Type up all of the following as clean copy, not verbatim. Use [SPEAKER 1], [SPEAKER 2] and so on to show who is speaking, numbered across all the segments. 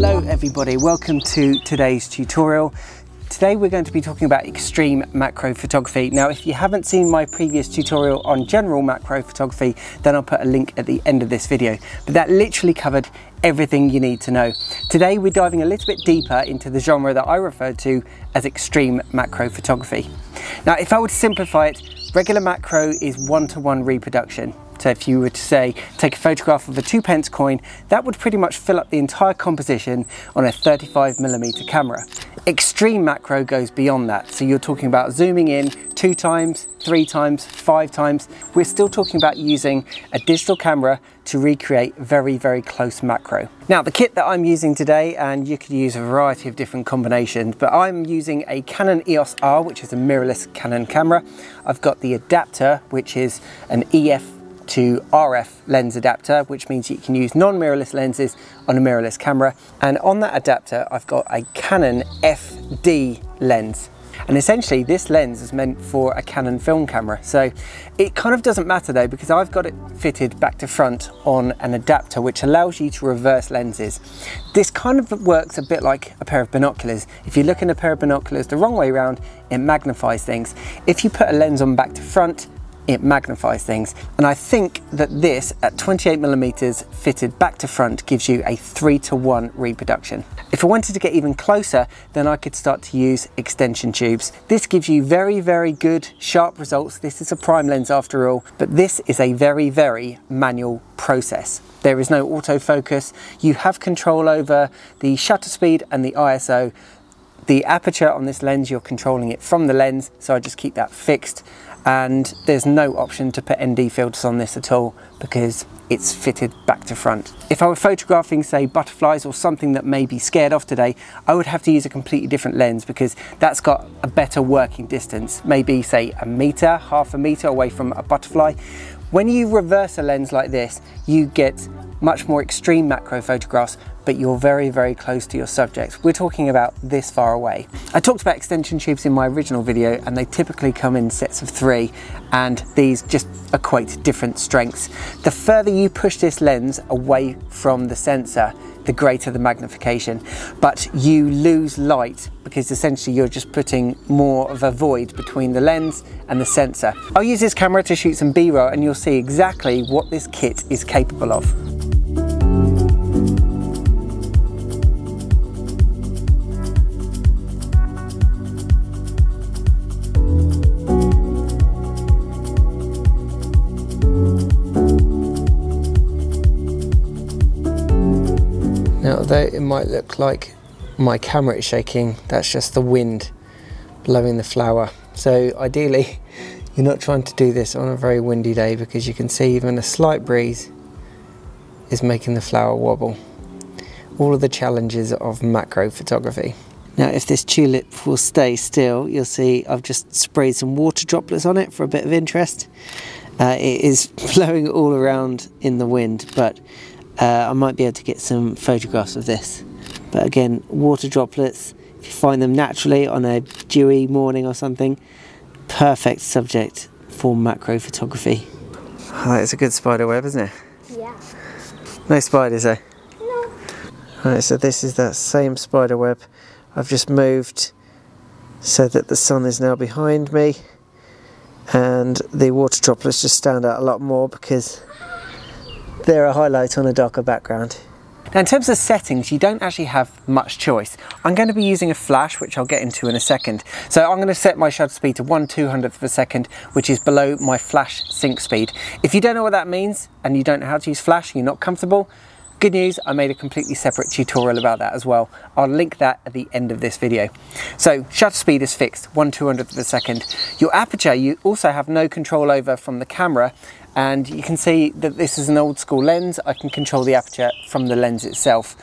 [SPEAKER 1] Hello everybody, welcome to today's tutorial. Today we're going to be talking about extreme macro photography. Now if you haven't seen my previous tutorial on general macro photography, then I'll put a link at the end of this video. But that literally covered everything you need to know. Today we're diving a little bit deeper into the genre that I refer to as extreme macro photography. Now if I were to simplify it, regular macro is one-to-one reproduction. So if you were to say, take a photograph of a 2p coin, that would pretty much fill up the entire composition on a 35mm camera. Extreme macro goes beyond that. So you're talking about zooming in 2 times, 3 times, 5 times. We're still talking about using a digital camera to recreate very, very close macro. Now the kit that I'm using today, and you could use a variety of different combinations, but I'm using a Canon EOS R, which is a mirrorless Canon camera. I've got the adapter, which is an EF to RF lens adapter, which means you can use non-mirrorless lenses on a mirrorless camera. And on that adapter, I've got a Canon FD lens. And essentially this lens is meant for a Canon film camera. So it kind of doesn't matter though, because I've got it fitted back to front on an adapter, which allows you to reverse lenses. This kind of works a bit like a pair of binoculars. If you look in a pair of binoculars the wrong way around, it magnifies things. If you put a lens on back to front, it magnifies things. And I think that this at 28mm fitted back to front gives you a 3-to-1 reproduction. If I wanted to get even closer, then I could start to use extension tubes. This gives you very, very good sharp results. This is a prime lens after all, but this is a very, very manual process. There is no autofocus. You have control over the shutter speed and the ISO. The aperture on this lens, you're controlling it from the lens, so I just keep that fixed. And there's no option to put ND filters on this at all because it's fitted back to front. If I were photographing, say, butterflies or something that may be scared off today, I would have to use a completely different lens because that's got a better working distance, maybe say a meter, half a meter away from a butterfly. When you reverse a lens like this, you get much more extreme macro photographs, but you're very, very close to your subjects. We're talking about this far away. I talked about extension tubes in my original video, and they typically come in sets of 3, and these just equate different strengths. The further you push this lens away from the sensor, the greater the magnification, but you lose light because essentially you're just putting more of a void between the lens and the sensor. I'll use this camera to shoot some B-roll and you'll see exactly what this kit is capable of. Now, although it might look like my camera is shaking, that's just the wind blowing the flower. So ideally, you're not trying to do this on a very windy day because you can see even a slight breeze is making the flower wobble. All of the challenges of macro photography. Now, if this tulip will stay still, you'll see I've just sprayed some water droplets on it for a bit of interest. It is blowing all around in the wind, but I might be able to get some photographs of this. But again, water droplets, if you find them naturally on a dewy morning or something, perfect subject for macro photography. Oh, it's a good spider web, isn't it?
[SPEAKER 2] Yeah.
[SPEAKER 1] No spiders, eh?
[SPEAKER 2] No.
[SPEAKER 1] Right, so this is that same spider web. I've just moved so that the sun is now behind me, and the water droplets just stand out a lot more because they're a highlight on a darker background. Now in terms of settings, you don't actually have much choice. I'm going to be using a flash, which I'll get into in a second. So I'm going to set my shutter speed to 1/200th of a second, which is below my flash sync speed. If you don't know what that means, and you don't know how to use flash, and you're not comfortable, good news, I made a completely separate tutorial about that as well. I'll link that at the end of this video. So shutter speed is fixed, 1/200th of a second. Your aperture, you also have no control over from the camera, and you can see that this is an old school lens. I can control the aperture from the lens itself.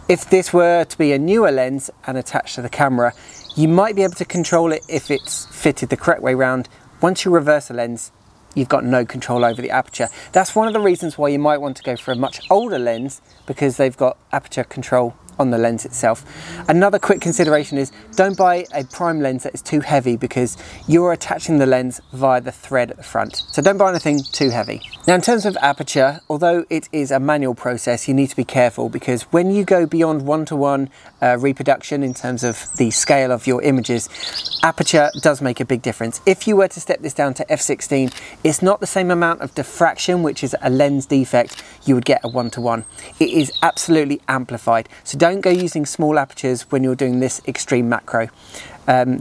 [SPEAKER 1] If this were to be a newer lens and attached to the camera, you might be able to control it if it's fitted the correct way round. Once you reverse a lens, you've got no control over the aperture. That's one of the reasons why you might want to go for a much older lens, because they've got aperture control on the lens itself. Another quick consideration is don't buy a prime lens that is too heavy, because you're attaching the lens via the thread at the front. So don't buy anything too heavy. Now in terms of aperture, although it is a manual process, you need to be careful, because when you go beyond 1:1 reproduction in terms of the scale of your images, aperture does make a big difference. If you were to step this down to f/16, it's not the same amount of diffraction, which is a lens defect, you would get a 1:1. It is absolutely amplified. So don't go using small apertures when you're doing this extreme macro.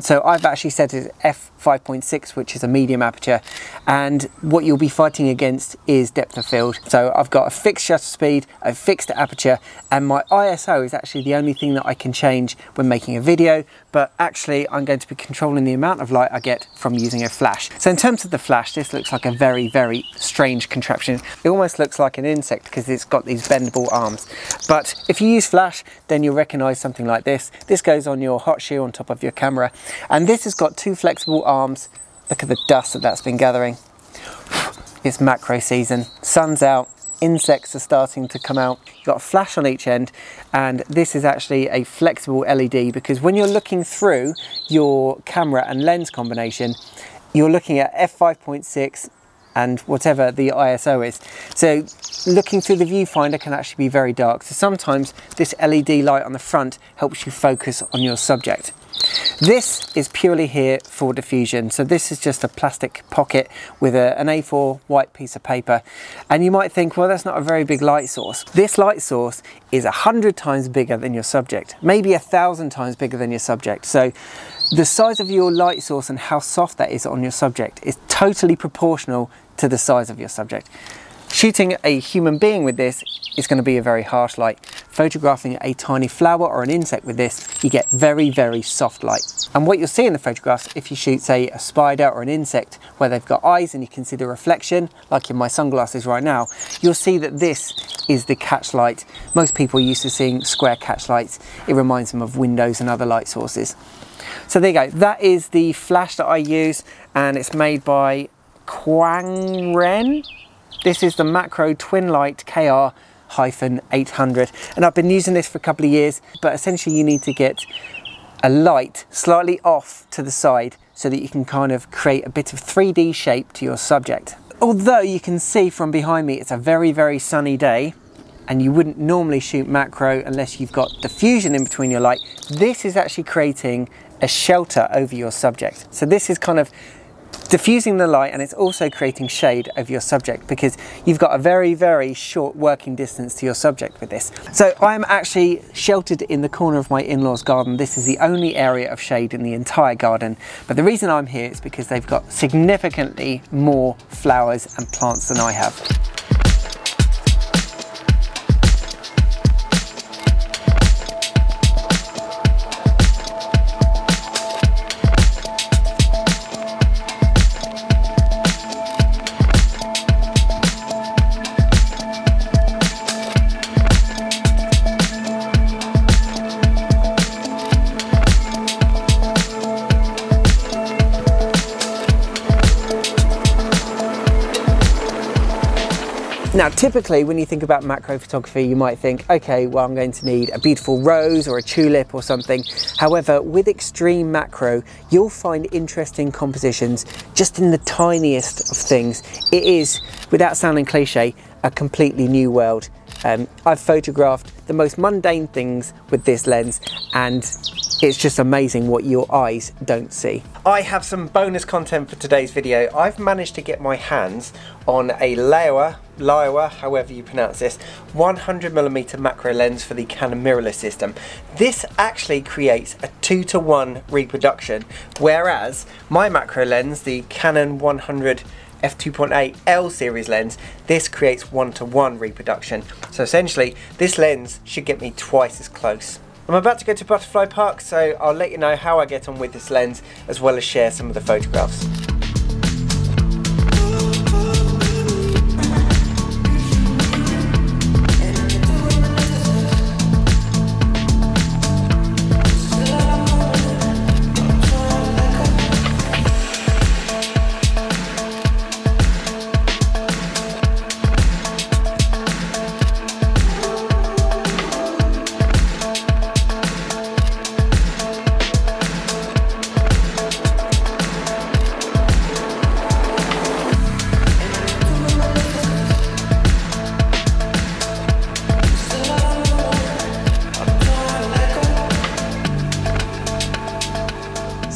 [SPEAKER 1] So I've actually set it f/5.6, which is a medium aperture, and what you'll be fighting against is depth of field. So I've got a fixed shutter speed, a fixed aperture, and my ISO is actually the only thing that I can change when making a video, but actually I'm going to be controlling the amount of light I get from using a flash. So in terms of the flash, this looks like a very, very strange contraption. It almost looks like an insect because it's got these bendable arms. But if you use flash, then you'll recognize something like this. This goes on your hot shoe on top of your camera. And this has got two flexible arms. Look at the dust that's been gathering. It's macro season, sun's out, insects are starting to come out. You've got a flash on each end, and this is actually a flexible LED, because when you're looking through your camera and lens combination, you're looking at f/5.6 and whatever the ISO is. So looking through the viewfinder can actually be very dark. So sometimes this LED light on the front helps you focus on your subject. This is purely here for diffusion. So this is just a plastic pocket with an A4 white piece of paper. And you might think, well, that's not a very big light source. This light source is 100 times bigger than your subject, maybe 1,000 times bigger than your subject. So the size of your light source and how soft that is on your subject is totally proportional to the size of your subject. Shooting a human being with this is going to be a very harsh light. Photographing a tiny flower or an insect with this, you get very, very soft light. And what you'll see in the photographs, if you shoot, say, a spider or an insect where they've got eyes and you can see the reflection, like in my sunglasses right now, you'll see that this is the catch light. Most people are used to seeing square catch lights. It reminds them of windows and other light sources. So there you go. That is the flash that I use, and it's made by Quangren. This is the Macro Twin Light KR-800, and I've been using this for a couple of years, but essentially you need to get a light slightly off to the side so that you can kind of create a bit of 3D shape to your subject. Although you can see from behind me, it's a very, very sunny day, and you wouldn't normally shoot macro unless you've got diffusion in between your light. This is actually creating a shelter over your subject. So this is kind of diffusing the light, and it's also creating shade over your subject, because you've got a very, very short working distance to your subject with this. So I'm actually sheltered in the corner of my in-laws garden. This is the only area of shade in the entire garden, but the reason I'm here is because they've got significantly more flowers and plants than I have. Now, typically when you think about macro photography, you might think, okay, well, I'm going to need a beautiful rose or a tulip or something. However, with extreme macro, you'll find interesting compositions just in the tiniest of things. It is, without sounding cliche, a completely new world. I've photographed the most mundane things with this lens, and it's just amazing what your eyes don't see. I have some bonus content for today's video. I've managed to get my hands on a Laowa, however you pronounce this, 100mm macro lens for the Canon mirrorless system. This actually creates a 2:1 reproduction, whereas my macro lens, the Canon 100 F2.8 L series lens, this creates 1:1 reproduction. So essentially, this lens should get me twice as close. I'm about to go to Butterfly Park, so I'll let you know how I get on with this lens, as well as share some of the photographs.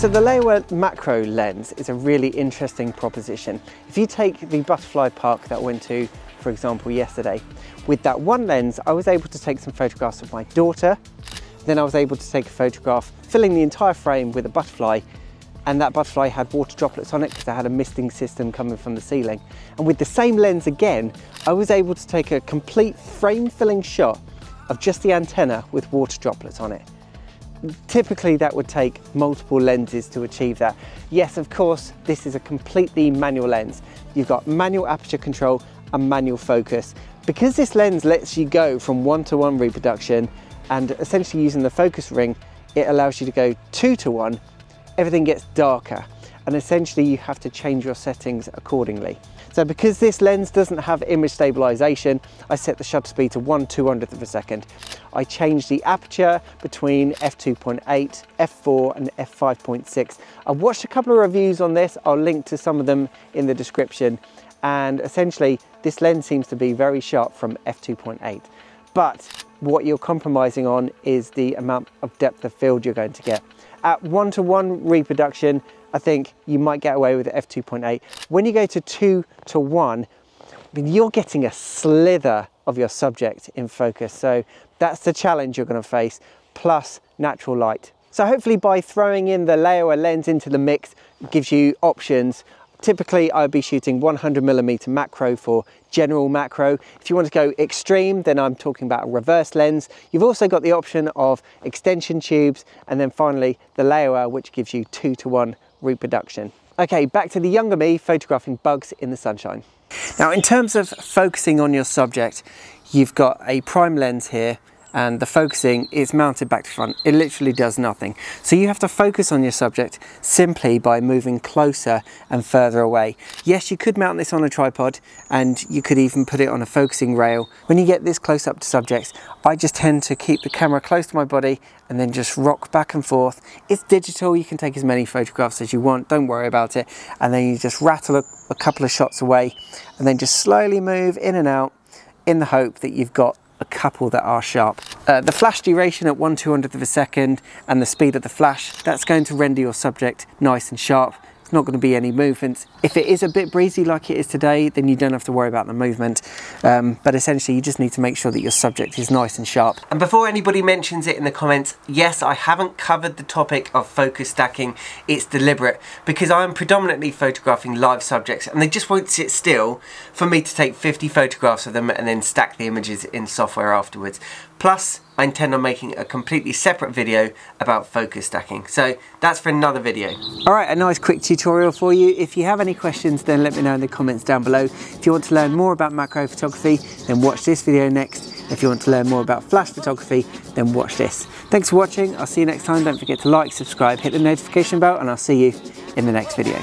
[SPEAKER 1] So the Laowa macro lens is a really interesting proposition. If you take the butterfly park that I went to, for example, yesterday, with that one lens, I was able to take some photographs of my daughter. Then I was able to take a photograph filling the entire frame with a butterfly, and that butterfly had water droplets on it because I had a misting system coming from the ceiling. And with the same lens again, I was able to take a complete frame filling shot of just the antenna with water droplets on it. Typically that would take multiple lenses to achieve that. Yes, of course, this is a completely manual lens. You've got manual aperture control and manual focus. Because this lens lets you go from 1:1 reproduction and essentially using the focus ring, it allows you to go 2:1, everything gets darker and essentially you have to change your settings accordingly. So because this lens doesn't have image stabilization, I set the shutter speed to 1/200th of a second. I changed the aperture between f2.8, f4 and f5.6. I've watched a couple of reviews on this, I'll link to some of them in the description, and essentially this lens seems to be very sharp from f2.8. But what you're compromising on is the amount of depth of field you're going to get. At 1:1 reproduction, I think you might get away with f2.8. When you go to 2:1, I mean, you're getting a slither of your subject in focus. So that's the challenge you're going to face, plus natural light. So hopefully by throwing in the Laowa lens into the mix, it gives you options. Typically I'd be shooting 100mm macro for general macro. If you want to go extreme, then I'm talking about a reverse lens. You've also got the option of extension tubes, and then finally the Laowa, which gives you 2:1 reproduction. Okay, back to the younger me photographing bugs in the sunshine. Now in terms of focusing on your subject, you've got a prime lens here, and the focusing is mounted back to front. It literally does nothing. So you have to focus on your subject simply by moving closer and further away. Yes, you could mount this on a tripod and you could even put it on a focusing rail. When you get this close up to subjects, I just tend to keep the camera close to my body and then just rock back and forth. It's digital, you can take as many photographs as you want, don't worry about it. And then you just rattle a couple of shots away and then just slowly move in and out in the hope that you've got a couple that are sharp. The flash duration at 1/200th of a second and the speed of the flash, that's going to render your subject nice and sharp. It's not going to be any movements. If it is a bit breezy like it is today, then you don't have to worry about the movement. But essentially you just need to make sure that your subject is nice and sharp. And before anybody mentions it in the comments, yes, I haven't covered the topic of focus stacking. It's deliberate because I'm predominantly photographing live subjects and they just won't sit still for me to take 50 photographs of them and then stack the images in software afterwards. Plus, I intend on making a completely separate video about focus stacking. So that's for another video. All right, a nice quick tutorial for you. If you have any questions, then let me know in the comments down below. If you want to learn more about macro photography, then watch this video next. If you want to learn more about flash photography, then watch this. Thanks for watching. I'll see you next time. Don't forget to like, subscribe, hit the notification bell, and I'll see you in the next video.